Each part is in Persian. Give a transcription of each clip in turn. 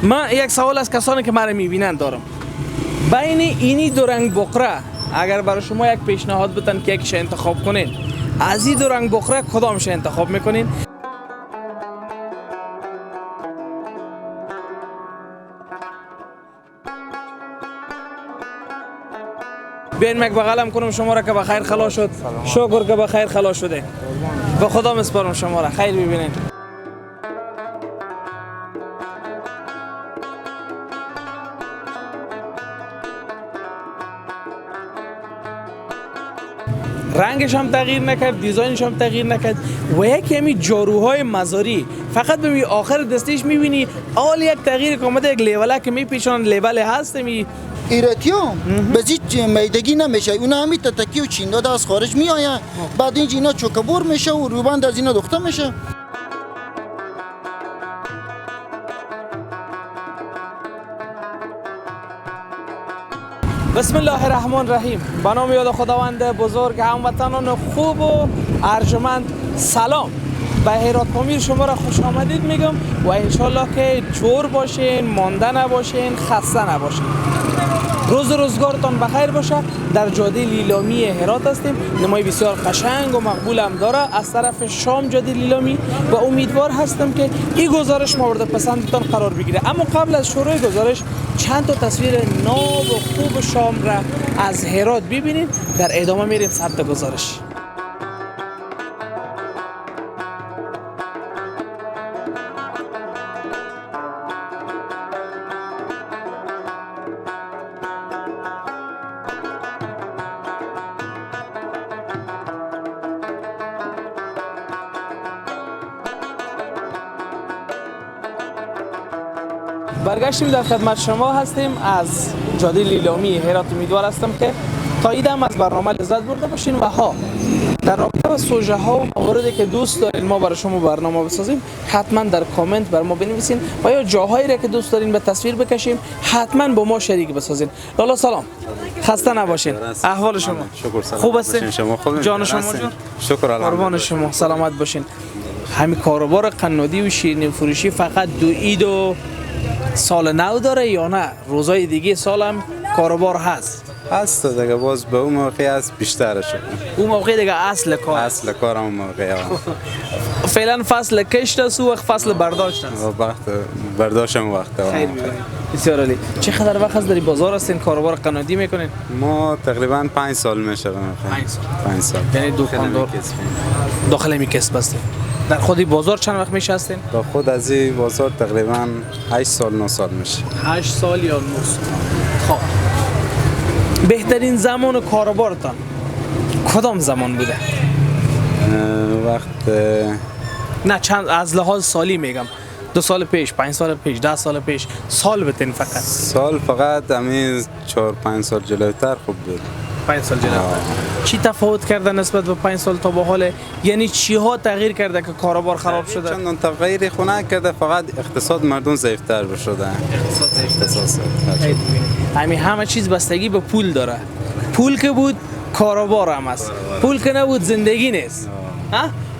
من یک سوال از کسانی که مرا میبینن دارم. بین اینی دو رنگ بقره اگر برای شما یک پیشنهاد بدن که یکیش انتخاب کنین، از این دو رنگ بقره کدامش انتخاب میکنین؟ بیاین یک بغلم کنم شما را که بخیر خلاص شد. شکر که بخیر خلاص شده. به خدا میسپارم شما را. خیر ببینین. رنگش هم تغییر نکرد، دیزاینش هم تغییر نکرد و یک کمی جاروهای مزاری فقط به آخر دستش میبینی اول یک تغییر که آمده، یک لیبله که میپیچونن لیبل هست ایراتیام بزید میدگی نمیشه، اونا همی تتکی و چین داده از خارج میآین، بعد اینجا اینا چوکبور میشه و روبند از اینا دخته میشه. بسم الله الرحمن الرحیم. به نام یاد خداوند بزرگ. هموطنان خوب و ارجمند سلام. به هرات پامیر شما را خوش آمدید میگم و انشالله که جور باشین، مانده نباشین، خسته نباشین. روز روزگارتان بخیر باشه. در جاده لیلامی هرات هستیم. نمای بسیار قشنگ و مقبول هم داره از طرف شام جاده لیلامی و امیدوار هستم که این گزارش مورد پسندتان قرار بگیره. اما قبل از شروع گزارش چند تا تصویر ناب و خوب شام را از هرات ببینید. در ادامه میریم ثبت گزارش. برگشتیم در خدمت شما هستیم از جاده لیلامی هرات. امیدوار هستم که تا ایدم از برنامه لذت برده باشین و در رابطه با سوژه ها و مواردی که دوست دارین ما برای شما برنامه بسازیم حتما در کامنت بر ما بنویسین و یا جاهایی را که دوست دارین به تصویر بکشیم حتما با ما شریک بسازین. لالا سلام، خسته نباشین. احوال شما؟ شکر سلام. خوب هستین؟ شما خوبین؟ جان شما جان؟ شکر الحمدلله. قربان شما، سلامت باشین. همین کاروبار قنادی و شیرینی فروشی فقط دو عید و سال نو داره یا نه روزای دیگه سال هم کاروبار هست دیگه؟ باز به اون موقعی از بیشتر شد. اون موقع دیگه اصل کارم اون موقعی فعلا فصل کشت است و فصل برداشت است. وقت برداشتم وقت. خیلی بسیار عالی. چقدر وقت در بازار هستین کاروبار قنادی میکنین؟ ما تقریبا 5 سال میشه. 5 سال. یعنی دکاندار داخل می کسب هستین. در خودی بازار چند وقت میشه هستین؟ با خود از این بازار تقریبا 8 سال 9 سال میشه. 8 سال یا 9 سال. خب بهترین زمان کاروبارتان کدام زمان بوده؟ وقت نه چند از لحاظ سالی میگم. 2 سال پیش، 5 سال پیش، 10 سال پیش، سال بتین فقط. سال فقط همین 4-5 سال جلوتر خوب بود. 5 سال جلوتر. چی تفاوت کرده نسبت به 5 سال تا به حال؟ یعنی چی ها تغییر کرده که کاروبار خراب شده؟ چندان تغییر خونه کرده، فقط اقتصاد مردم ضعیفتر شده. اقتصاد همه چیز بستگی به پول داره. پول که بود کاروبار هم است. پول که نبود زندگی نیست.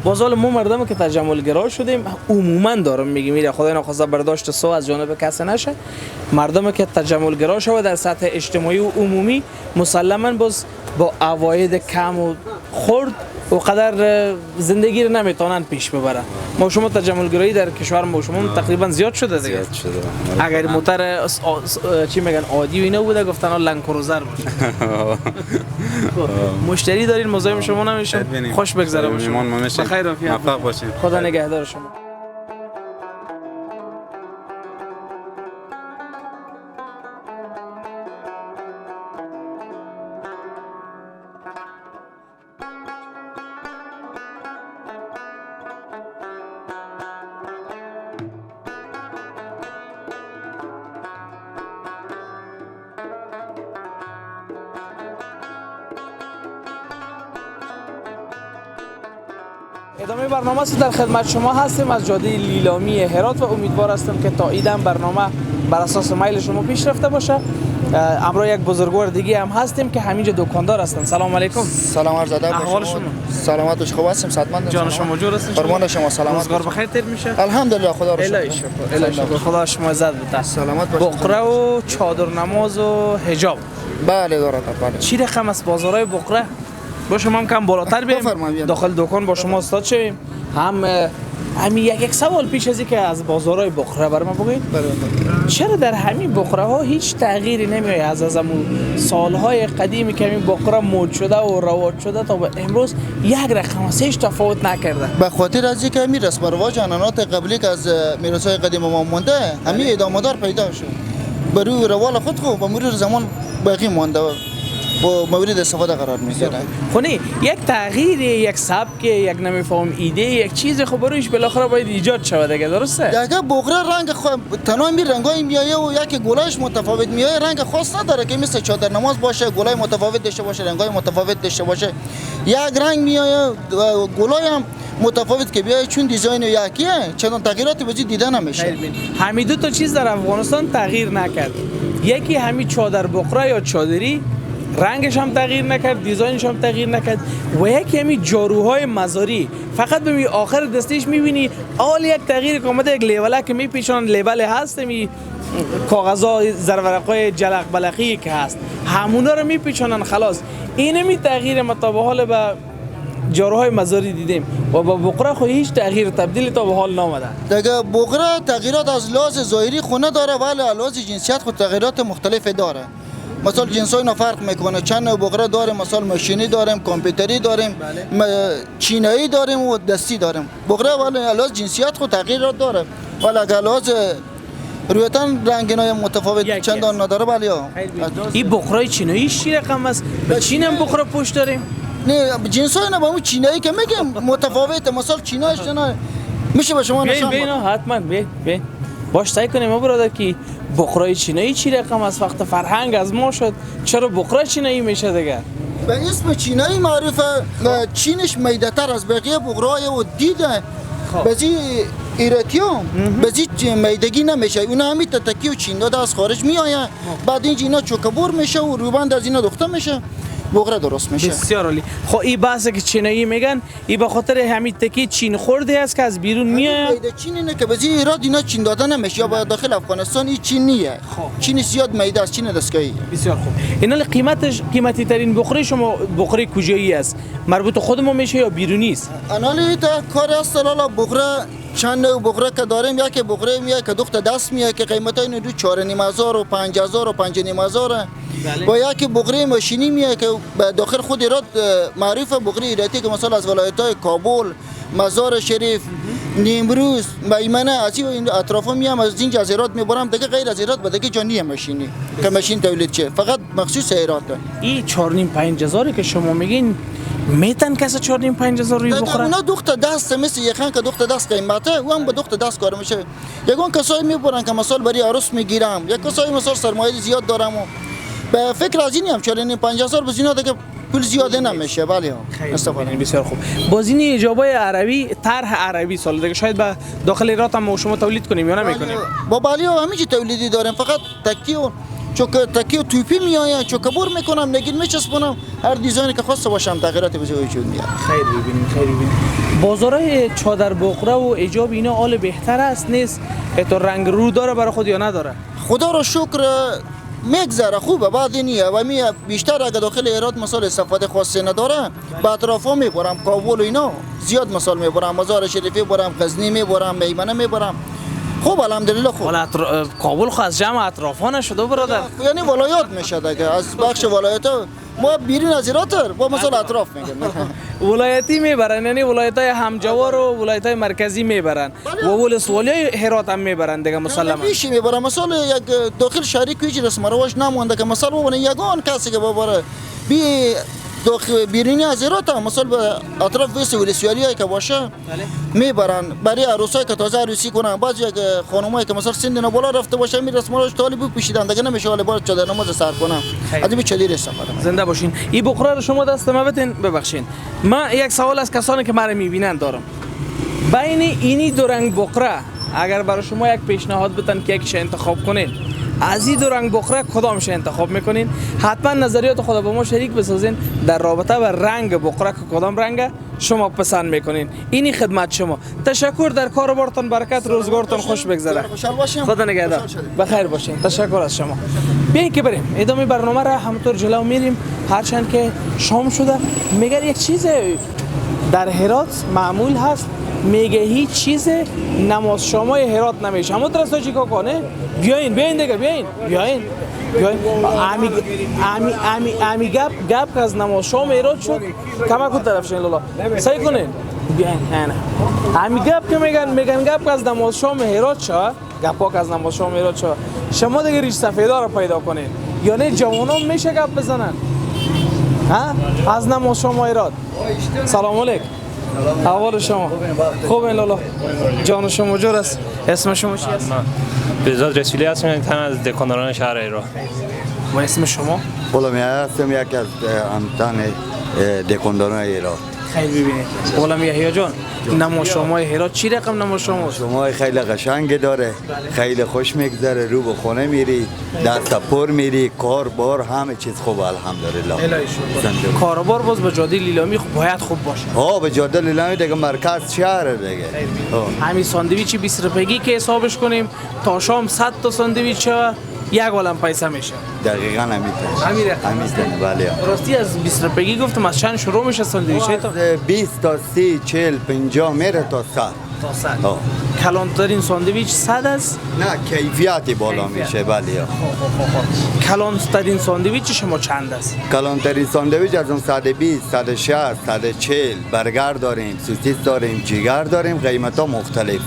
بازار ما مردم که تجمل گرا شدیم عموما دارم میگم میره خدای نخواسته برداشت سو از جانب کسی نشه. مردم که تجمل گرا شده در سطح اجتماعی و عمومی مسلما باز با عواید کم و خرد و قدر زندگی رو نمیتونن پیش ببرن. ما شما تجمل گرایی در کشور ما شما تقریبا زیاد شده دیگه. زیاد شده. اگر موتر چی میگن عادی و اینا بوده گفتن لند کروزر باشه. مشتری دارین مزاحم شما نمیشه. خوش بگذره باشه. بخیر و موفق باشین. خدا نگهدار شما. ادامه برنامه است. در خدمت شما هستیم از جاده لیلامی هرات و امیدوار هستم که تا ایدم برنامه بر اساس میل شما پیش رفته باشه. امروز یک بزرگوار دیگه هم هستیم که همینجا دکاندار هستن. سلام علیکم. سلام عرض ادب. احوال شما؟ سلامت باش، خوب هستیم، صحتمند. جان شما جور هستین؟ قربان شما، سلامت. روزگار بخیر تیر میشه؟ الحمدلله، خدا رو الهی شکر. الهی شکر. خدا شما عزت بده. سلامت باش. بقره و چادر نماز و حجاب. بله دارد. بله. چی رقم است بازارای بقره؟ با شما هم کم بالاتر بریم داخل دکان با شما استاد شویم. همین یک سوال پیش از اینکه از بازارهای بقره برام بگید. چرا در همین بقره ها هیچ تغییری نمیاد از همون سالهای قدیمی که همین بقره مد شده و رواج شده تا به امروز یک رقم هیچ تفاوت نکرده؟ به خاطر از اینکه همین رسم و رواج عنعنات قبلی که از میراث‌های قدیم ما مونده همین ادامه دار پیدا شد. برای روال خود خو به مرور زمان باقی مونده با مورد استفاده قرار میگیره. خونی یک تغییر، یک سبک، یک نمیفهم ایده، یک چیز خب برویش بالاخره باید ایجاد شود دیگه، درسته؟ دیگه بقره رنگ تنها می رنگای میایه و یک گلایش متفاوت میایه، رنگ خاص نداره که مثل چادر نماز باشه گلای متفاوت داشته باشه، رنگای متفاوت داشته باشه. یک رنگ میایه گلای هم متفاوت که بیایه چون دیزاین یکیه، چندان تغییراتی وجود دیده نمیشه. همین دو تا چیز در افغانستان تغییر نکرد. یکی همین چادر بقره یا چادری، رنگش هم تغییر نکرد، دیزاینش هم تغییر نکرد، و یکی همین جاروهای مزاری. فقط به آخر دستش میبینی اول یک تغییر که اومده، یک لیبله که میپیچونن، لیبل هست می کاغذا زرورقای جلق بلقی که هست همونا رو میپیچونن، خلاص. این می تغییر مطابق حال به جاروهای مزاری دیدیم و با بقره خو هیچ تغییر تبدیلی تا به حال نامده. دیگه بقره تغییرات از لحاظ ظاهری خونه داره ولی از لحاظ جنسیت خود تغییرات مختلفی داره. مثلا جنسای اینا فرق میکنه، چند نوع بقره داریم، مثلا ماشینی داریم، کامپیوتری داریم، چینایی داریم و دستی داریم. بقره ولی لحاظ جنسیت خود تغییرات داره ولی اگر لحاظ رویتاً رنگینای متفاوت چندان نداره. ولی این بقره چینایی چی رقم است؟ به چین هم بقره پشت داریم؟ نه جنسای اینا با اون چینایی که میگم متفاوته، مثلا چینایش نه میشه به شما نشون بدم. حتما بیا باش سعی کنیم ما برادر که بقره چینایی چی رقم است. وقت فرهنگ از ما شد چرا بقره چینایی میشه دیگه؟ به اسم چینایی معروفه، چینش میده‌تر از بقیه بقره‌های و دیده. بعضی ایراتیام بعضی میدگی نمیشه، اونا همین تکی و چین داده از خارج میآیه، بعد اینجا اینا چوکبور میشه و روبند از اینا دخته میشه، بقره درست میشه. بسیار عالی. خب این بحثی که چینایی میگن این به خاطر همین تکی چین خورده است که از بیرون میاد. میده چین اینه که بعضی ایراد اینا چین داده نمیشه، یا با داخل افغانستان این چین نیه. چین زیاد میده است، چین دستگاهی. بسیار خوب. اینا قیمتی ترین بقره شما بقره کجایی است؟ مربوط خودمون میشه یا بیرونی است؟ انالی تا کار است. لالا بقره چند نوع بقره که داریم، یکی بقره میاد که دخت دست میاد که قیمت این دو 4,500 و 5,000 و 5,500. با یکی بقره ماشینی میاد که داخل خود ایراد معروف بقره ایراتی که مثلا از ولایت‌های کابل، مزار شریف، نیمروز، میمنه از این اطرافا میام، از اینجا از ایراد میبرم دیگه. غیر از ایراد دیگه جانی ماشینی که ماشین تولید شه، فقط مخصوص ایراده. این 4,500 که شما میگین میتن کسا 4,500 روی بقره؟ اونا دخت دست مثل یخن که دخت دست قیمته، او هم به دخت دست کار میشه. یگان کسایی میبرن که مثلا برای عروس میگیرم، یک کسایی مثلا سرمایه زیاد دارم و به فکر از اینم 4,500 بزینا دیگه پول زیاده نمیشه. ولی استفاده بسیار خوب. بازینی اجابای عربی، طرح عربی سال دیگه شاید به داخل ایران هم شما تولید کنیم یا نمیکنیم؟ با بالی همیشه تولیدی داریم، فقط تکی و توپی میآید، چوکبور میکنم، نگین میچسبونم، هر دیزاینی که خواسته باشم تغییراتی به وجود میاد. خیر ببینیم. بازارهای چادر بقره و ایجاب اینا حال بهتر است نیست؟ تو رنگ رو داره برای خود یا نداره؟ خدا رو شکر میگذره، خوبه، بعد نیه و بیشتر اگه داخل ایران مثلا استفاده خاصی نداره با اطرافا میبرم، کابل و اینا زیاد مثال میبرم، مزار شریفی میبرم، غزنی میبرم، میمنه میبرم. خوب الحمدلله خوب. کابل خو از جمع اطرافا نشده برادر؟ یعنی ولایات میشه دیگه، از بخش ولایت ما بیرون از ایران با مثلا اطراف میگن. ولایتی میبرن، یعنی ولایت‌های همجوار و ولایت‌های مرکزی میبرن و ولسوالی هرات هم میبرن دیگه مسلما. میشه میبرن مثلا یک داخل شهری که هیچ رسم رواج نمونده که مثلا ببینه یگان کسی که ببره بی داخل بیرونی از ایرات هم مثلا به اطراف ویس ولسوالی که باشه میبرن برای عروسایی که تازه عروسی کنن. بعضی یک خانمایی که مثلا سن بالا رفته باشه می رسم رواج طالب پوشیدن دیگه نمیشه ولی باید چادر نماز سر کنن. از این چادر استفاده. زنده باشین. این بقره رو شما دست ما بتین ببخشین. من یک سوال از کسانی که مرا میبینن دارم. بین اینی دو رنگ بقره اگر برای شما یک پیشنهاد بدن که یکیش انتخاب کنین، از این دو رنگ بقره کدامش انتخاب میکنین؟ حتما نظریات خود با ما شریک بسازین در رابطه با رنگ بقره که کدام رنگ شما پسند میکنین. اینی خدمت شما. تشکر، در کاروبارتان برکت، روزگارتان خوش بگذره. خوشحال باشیم. خدا نگهدار. بخیر باشین. تشکر از شما. بیاین که بریم ادامه برنامه را همونطور جلو میریم. هرچند که شام شده میگه یک چیز در هرات معمول هست، میگه هیچ چیز نماز شامای هرات نمیشه. همون درسته چی کنه؟ بیاین دیگه بیاین. امی گپ که از نماز شام هرات شد کمک کن طرف شین لالا سعی کنین بیاین. امی گپ که میگن گپ که از نماز شام هرات شد، گپا که از نماز شام هرات شد، شما دیگه ریش سفیدا رو پیدا کنین. یعنی جوانان میشه گپ بزنن ها از نماز شام هرات. سلام علیکم. احوال شما خوبه لالا جان شما جور است. اسم شما چی است؟ بهزاد رسولی هستم، تن از دکانداران شهر ایران. و اسم شما؟ غلام یحیی هستم، یکی از تن دکانداران ایران. خیلی ببینید غلام یحیی جان، نماز شامای هرات چی رقم نماز شما؟ شما خیلی قشنگ داره، خیلی خوش میگذره، رو به خونه میری، دست پر میری، کار بار همه چیز خوب الحمدلله. کاروبار باز به جاده لیلامی باید خوب باشه. به جاده لیلامی دیگه مرکز شهر دیگه. همین ساندویچ 20 روپیگی که حسابش کنیم تا شام 100 تا ساندویچ یک عالم پیسه میشه. دقیقاً همینه. بله. راستی از 20 روپیگی گفتم از چند شروع میشه ساندویچ تا 20 تا 30 40 50 میره تا 100. تا 100. کلانترین ساندویچ 100 است؟ نه کیفیتی بالا میشه. بله. کلانترین ساندویچ شما چند است؟ کلانترین ساندویچ از اون 120 160 140 برگر داریم، سوسیس داریم، جگر داریم، قیمتا مختلفه.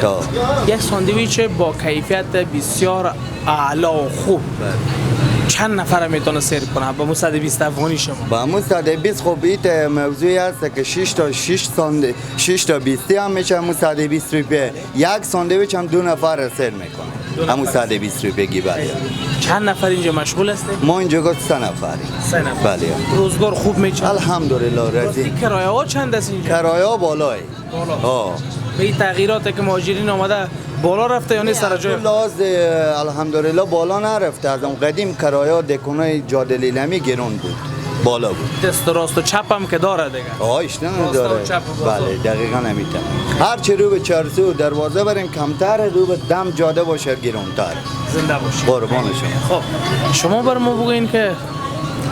تا یک ساندویچ با کیفیت بسیار اعلی و خوب چند نفر میتونه سرو کنه با مو 120 افغانی شما؟ با مو 120 خب این موضوعی هست که 6 تا 20 هم میشه. مو 120 روپیه یک ساندویچ هم 2 نفر سر میکنه. همون 120 روپیه بله. چند نفر اینجا مشغول هستید؟ ما اینجا گفت 3 نفری. 3 نفر. بله. روزگار خوب میچه؟ الحمدلله راضی. کرایه ها چند است اینجا؟ کرایه ها بالاه. به این تغییراتی که مهاجرین آمده بالا رفته یا نه سر جای؟ لحاظ الحمدلله بالا نرفته. از اون قدیم کرایه دکانای جاده لیلامی گرون بود، بالا بود. دست راست و چپ هم که داره دیگه. ایشتن داره. بله دقیقاً همیته. هر چه رو به چارسو دروازه بریم کمتر، رو به دم جاده باشه گرونتر. زنده باشید. قربان شما. خب شما بر ما بگوین که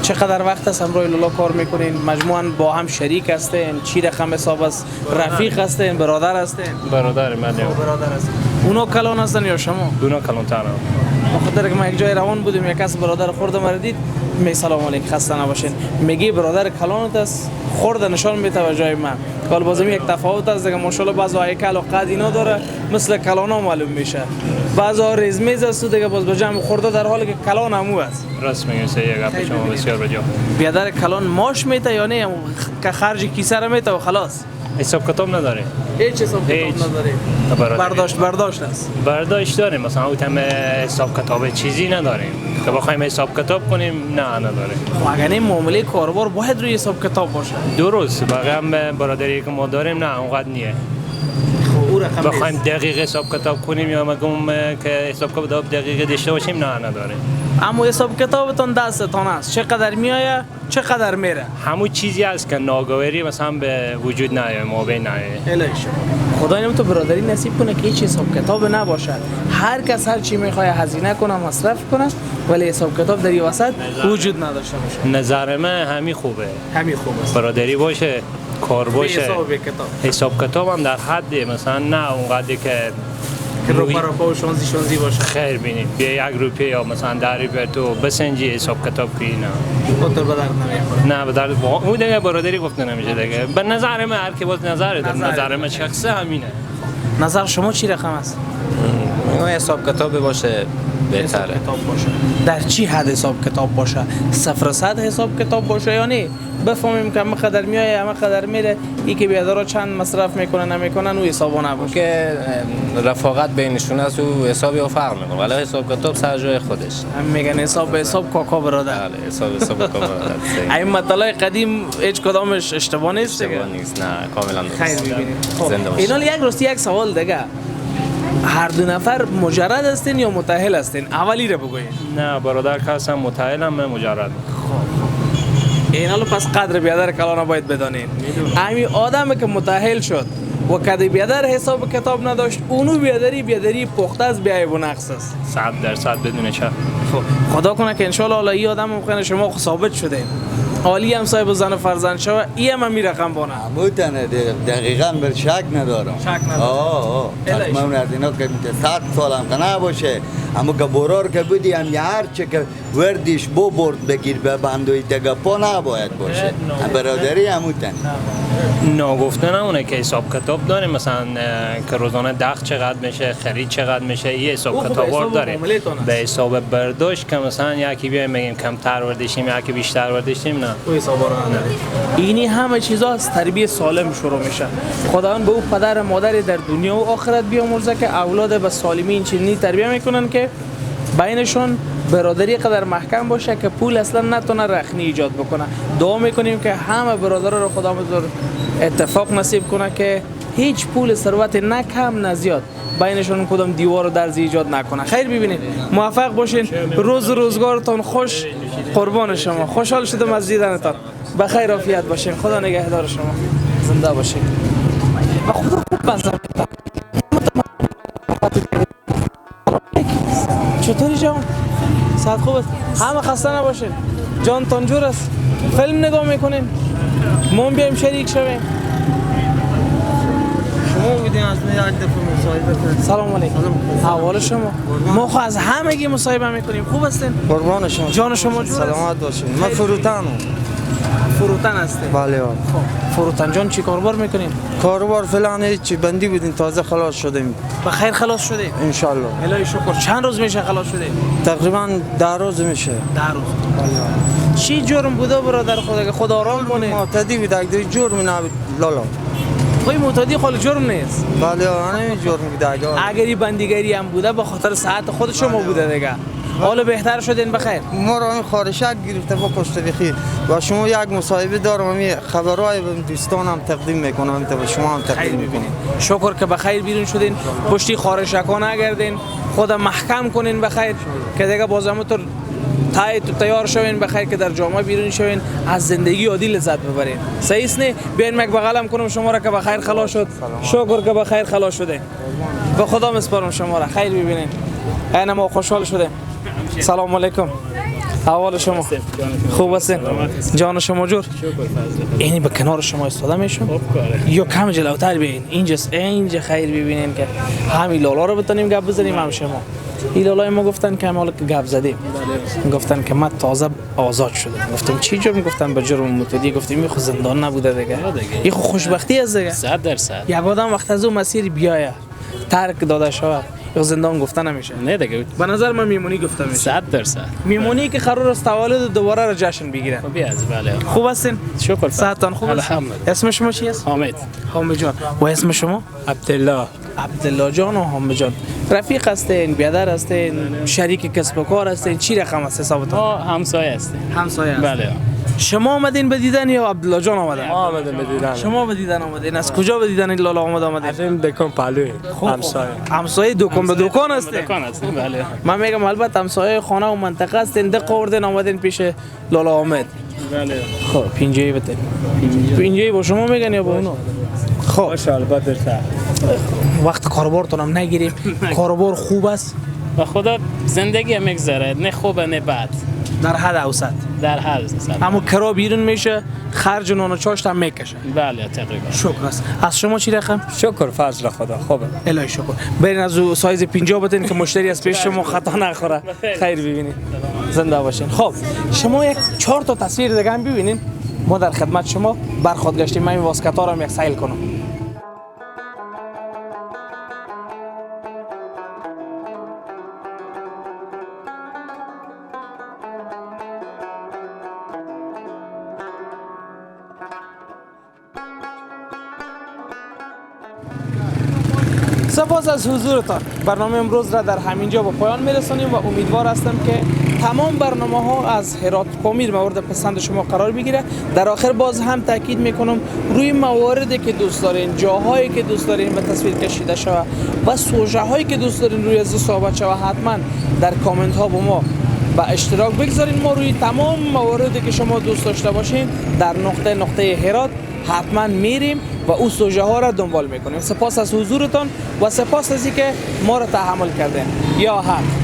چقدر وقت است همراه لالا کار میکنین؟ مجموعاً با هم شریک هستین؟ چی رقم حساب است؟ رفیق هستین؟ برادر هستین؟ برادر من. برادر هستین. اونا کلان هستن یا شما؟ اونا کلانترن. بخاطر که ما یک جای روان بودیم یک کس برادر خورده مردید می سلام علیک خسته نباشین، میگی برادر کلانت است، خورده نشان میده به جای من. کال بازم یک تفاوت است دیگه. ماشاءالله بعضا هیکل و قد اینا داره مثل کلانا معلوم میشه، بعضا ریزمیز است دیگه باز به جمع خورده در حالی که کلان همو است. راست میگی. یک گپ شما بسیار بجا. بیادر کلان ماش میته یا نه که خرج کیسه رو میته و خلاص؟ حساب کتاب نداره. هیچ حساب کتاب نداره. برداشت است. برداشت داریم، مثلا او تم حساب کتاب چیزی نداریم که بخوایم حساب کتاب کنیم. نه نداره. اگر این معامله کاروبار باید روی حساب کتاب باشه. درست. بقیه برادری که ما داریم نه اونقدر نیه. بخوایم دقیق حساب کتاب کنیم یا مگم که حساب کتاب دقیق داشته باشیم نه نداره. اما حساب کتابتون دستتان است، چقدر میآید چقدر میره. همون چیزی است که ناگواری مثلا به وجود نیاید، ما بین نیاید. خدای نمی‌تونه برادری نصیب کنه که هیچ حساب کتاب نباشه. هر کس هر چی میخواد هزینه کنه مصرف کنه ولی حساب کتاب در این وسط وجود نداشته باشه. نظر من همین خوبه. همین خوبه. برادری باشه، کار باشه، حساب کتاب هم در حد مثلا نه اونقدر که رو پا شانزی باشه. خیر بینید بیا 1 روپیه یا مثلا 10 روپیه تو بسنجی حساب کتاب کنی نه. خاطر به درد نمیخوره. نه به درد اون دیگه برادری گفته نمیشه دیگه. به نظر من هر کی باز نظر داره. نظر من شخصی همینه. نظر شما چی رقم است؟ حساب کتاب باشه بهتره. در چی حد حساب کتاب باشه؟ 0 100 حساب کتاب باشه یا نه؟ بفهمیم که مقدر میایه مقدر میره، ای که بیادرها چند مصرف میکنه نمیکنن او حسابا نباشه. که رفاقت بینشون است و حسابی ها فرق میکنه ولی حساب کتاب سر جای خودش. هم میگن حساب به حساب کاکا برادر. بله حساب کاکا برادر. این مطالعه قدیم هیچ کدامش اشتباه نیست دیگه. اشتباه نیست. نه کاملا درست. خیر ببینید. اینا یک روز یک سوال دیگه. هر دو نفر مجرد هستین یا متأهل هستین؟ اولی رو بگوین. نه برادر که هستم متأهلم، من مجرد. این حالا پس قدر بیادر کلان باید بدانین. همین آدمی که متأهل شد و کدی بیادر حساب کتاب نداشت، اونو بیادری پخته از بیایب و نقص است. 100% بدون شک. خدا کنه که انشالله حالا این آدم ممکنه شما ثابت شده عالی هم صاحب زن و فرزند شوه، این هم می رقم بانه بودن دقیقا بر شک ندارم. شک ندارم. من از اینا که 100 سال هم که نباشه، اما که برار که بودی هم هر چه که وردیش برد بگیر به بندوی دگه پا نباید باشه. برادری هم بودن. ناگفته نمونه که حساب کتاب داریم، مثلا که روزانه دخل چقدر میشه، خرید چقدر میشه، یه حساب کتاب داریم. به حساب برداشت که مثلا یکی بیایم بگیم کمتر ورداشتیم یکی بیشتر ورداشتیم، نه او حساب نداره. اینی همه چیزا از تربیت سالم شروع میشه. خداوند به او پدر و مادر در دنیا و آخرت بیامرزه که اولاد به سالمین چنینی تربیت میکنن که بینشون برادری قدر محکم باشه که پول اصلا نتونه رخنی ایجاد بکنه. دعا میکنیم که همه برادرها رو خدا اتفاق نصیب کنه که هیچ پول ثروت نه کم نه زیاد بینشون کدام دیوار و درز ایجاد نکنه. خیر ببینید، موفق باشین، روز روزگارتون خوش، قربان شما. خوشحال شدم از دیدنتان. به خیر عافیت باشین. خدا نگهدار شما. زنده باشین. و خدا خوب بازم. چطوری جان؟ صحت خوب است؟ همه خسته نباشین. جانتان جور است. فیلم نگاه میکنین؟ ما بیایم شریک شویم. شما بودین از من یک دفعه مصاحبه کردید. سلام علیکم. احوال شما؟ ما خو از همگی مصاحبه میکنیم. خوب هستین؟ قربان شما. جان شما جور است؟ سلامت باشین. من فروتنم. فروتن هستین؟ بله. خب فروتن جان چی کاربار میکنین؟ کاروبار فلان هیچ بندی بودین، تازه خلاص شدیم. به خیر خلاص شده؟ ان شاء الله. الهی شکر. چند روز میشه خلاص شده؟ تقریبا 10 روز میشه. 10 روز. چی جرم بوده برادر خدا که خدا آرام کنه؟ معتدی بود، اگه جرم نبود لالا. خب معتدی خال جرم نیست. بله همین جرم بود. اگر این بندیگری هم بوده به خاطر ساعت خود شما بوده دیگه. حالا بهتر شدین بخیر. ما را این خارشک گرفته با پشتریخی و شما یک مصاحبه دارم، همین خبرهای به دوستانم تقدیم میکنم تا به شما هم تقدیم میکنم. شکر که بخیر بیرون شدین، پشتی خارشکا نگردین، خود محکم کنین بخیر که دیگه بازمتون تیار شوین بخیر که در جامعه بیرون شوین، از زندگی عادی لذت ببرین. صحیح است نه؟ بیاین مک بغلم کنم شما را که بخیر خلاص شد. شکر که بخیر خلاص شده. به خدا میسپارم شما را. خیر ببینین. اینا ما خوشحال شده. سلام علیکم. احوال شما خوب هستین؟ جان شما جور؟ اینی به کنار شما استاده میشون؟ یا کم جلوتر بیاین. اینجا خیر ببینین که همین لالا رو بتونیم گپ بزنیم هم شما. این لالای ما گفتن که حالا که گپ زدیم، گفتن که من تازه آزاد شدم. گفتم چی جرم؟ گفتم به جرم معتدی. گفتیم این خو زندان نبوده دیگه. این خو خوشبختی است دیگه. 100%. یک آدم وقت از اون مسیر بیایه ترک داده شود یا زندان گفته نمیشه. نه دیگه. به نظر من میمونی گفته میشه. 100%. میمونی که قرار است تولد دوباره را جشن بگیره. خب از بله. خوب هستین؟ شکر. صحتتان خوب است؟ اسم شما چی است؟ حامد. حامد جان. و اسم شما؟ عبدالله. عبدالله جان و حامد جان. رفیق هستین، برادر هستین، شریک کسب و کار هستین، چی رقم است حسابتون؟ ما همسایه هستیم. همسایه هستین. بله. شما آمدین به دیدن یا عبدالله جان آمدن؟ ما آمدیم به دیدن. شما به دیدن آمدین. از کجا به دیدن این لالا آمدین؟ از این دکان پلوی همسایه. همسایه دکان به دکان هستین؟ دکان هستیم بله. من میگم البته همسایه خانه و منطقه هستین، دق آوردین آمدین پیش لالا حامد. بله. خب پینجایی بده. پینجایی با شما میگن یا با اونو؟ خب ماشاءالله بدرتر. وقت کاربارتون هم نگیریم. کاربار خوب است؟ و خدا زندگی هم میگذره، نه خوبه نه بد. در حد اوسط. در هر زمان. اما کرا بیرون میشه، خرج نان و چاشت هم میکشه. بله تقریبا. شکر است. از شما چی رقم؟ شکر فضل خدا خوبه. الهی شکر. برین از او سایز 50 بدین که مشتری از پیش شما خطا نخوره. خیر ببینید. زنده باشین. خب شما یک 4 تا تصویر دیگه هم ببینین. ما در خدمت شما برخواد گشتیم. من این واسکتا رو هم یک سیل کنم. سپاس از حضورتان. برنامه امروز را در همینجا به پایان میرسانیم و امیدوار هستم که تمام برنامه ها از هرات پامیر مورد پسند شما قرار بگیره. در آخر باز هم تاکید میکنم روی مواردی که دوست دارین، جاهایی که دوست دارین به تصویر کشیده شود و سوژه هایی که دوست دارین روی از صحبت شود، حتما در کامنت ها با ما به اشتراک بگذارین. ما روی تمام مواردی که شما دوست داشته باشین در نقطه هرات حتما میریم و او سوژه ها را دنبال میکنیم. سپاس از حضورتان و سپاس از اینکه ما را تحمل کردین. یا حق.